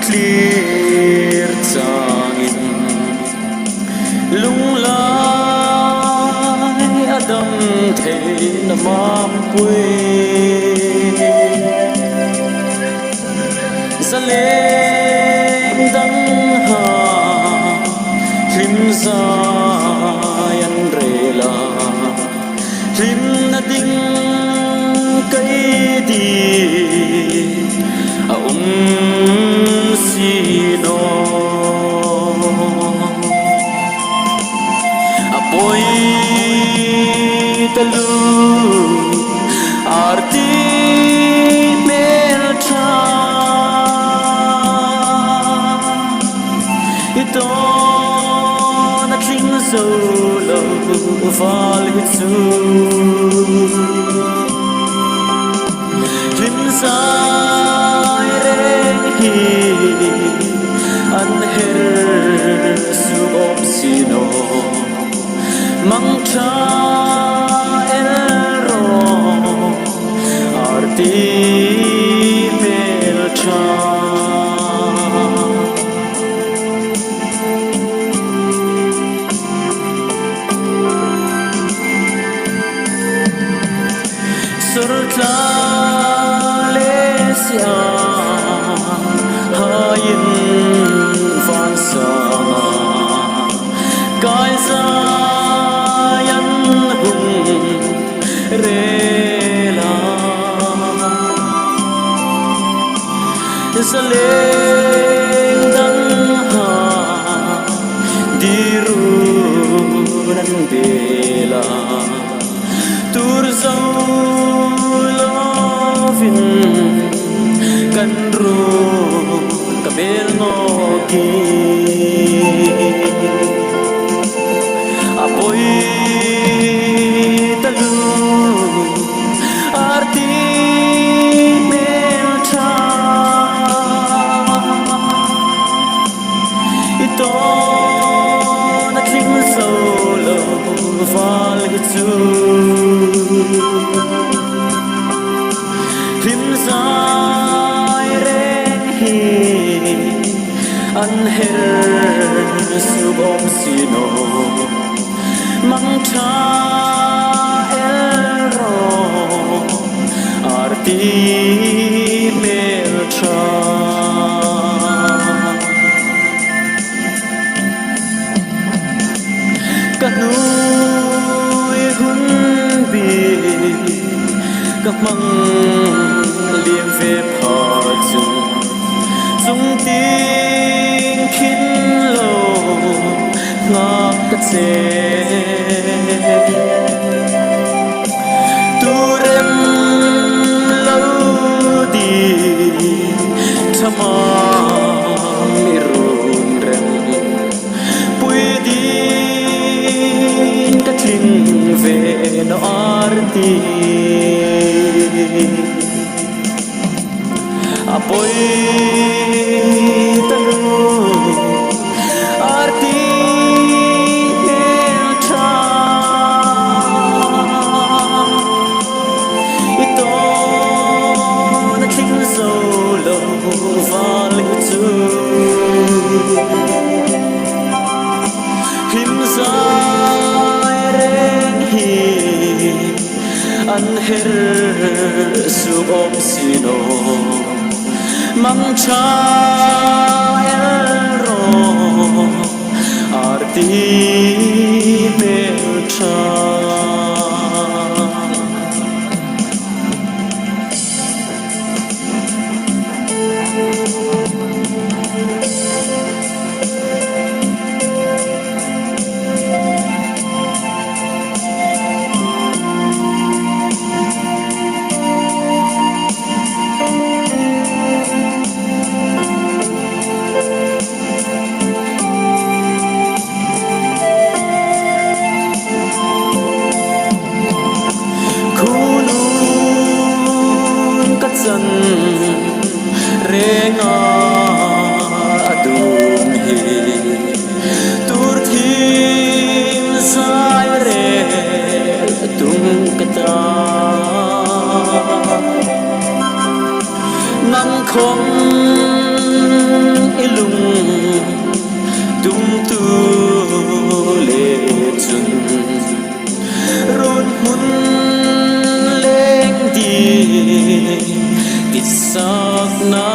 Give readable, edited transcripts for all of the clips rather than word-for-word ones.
clear changin lung lai adam thei namam pui zaleng dang ha hlim zayan rela hlim na ding kai di a sino apoi talu arti melcha ito na kling solo val hitsu klim sa anher sugom sino mangcha elro arti melcha surtla lesia hayin van sama kai zayan hung rela zaleng dang ha diru nan bela tur zau lovin kan ru kabel no ki apoi talu arti melcha ito na kling solo val hitsu him zai reng hi anher sugom sino mangcha elro arti melcha kanu hun bi các măng liêm về phò dung tiếng khinh lồ ngọc cắt xe tu rem lâu đi chama mirun rem pui đi cắt linh về nó arti apoi talu arti melcha ito na kling solo val hitsu him zai reng hi anher sugom sino mangcha elro arti melcha san renga adum hi tur thim sai re tum kata nam khom ilung tum tu le chun run hun leng di tisak na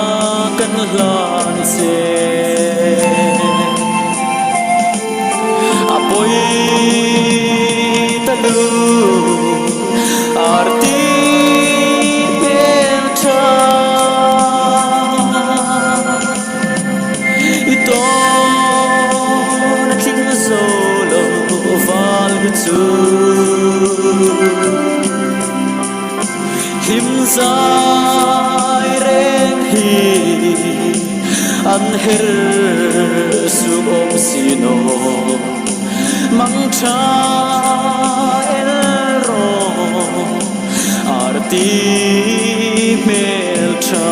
kan lan se apoi talu arti belcha ito na ting solo val gutsu him zai reng hi an her su om sino mang cha el ro arti mel cha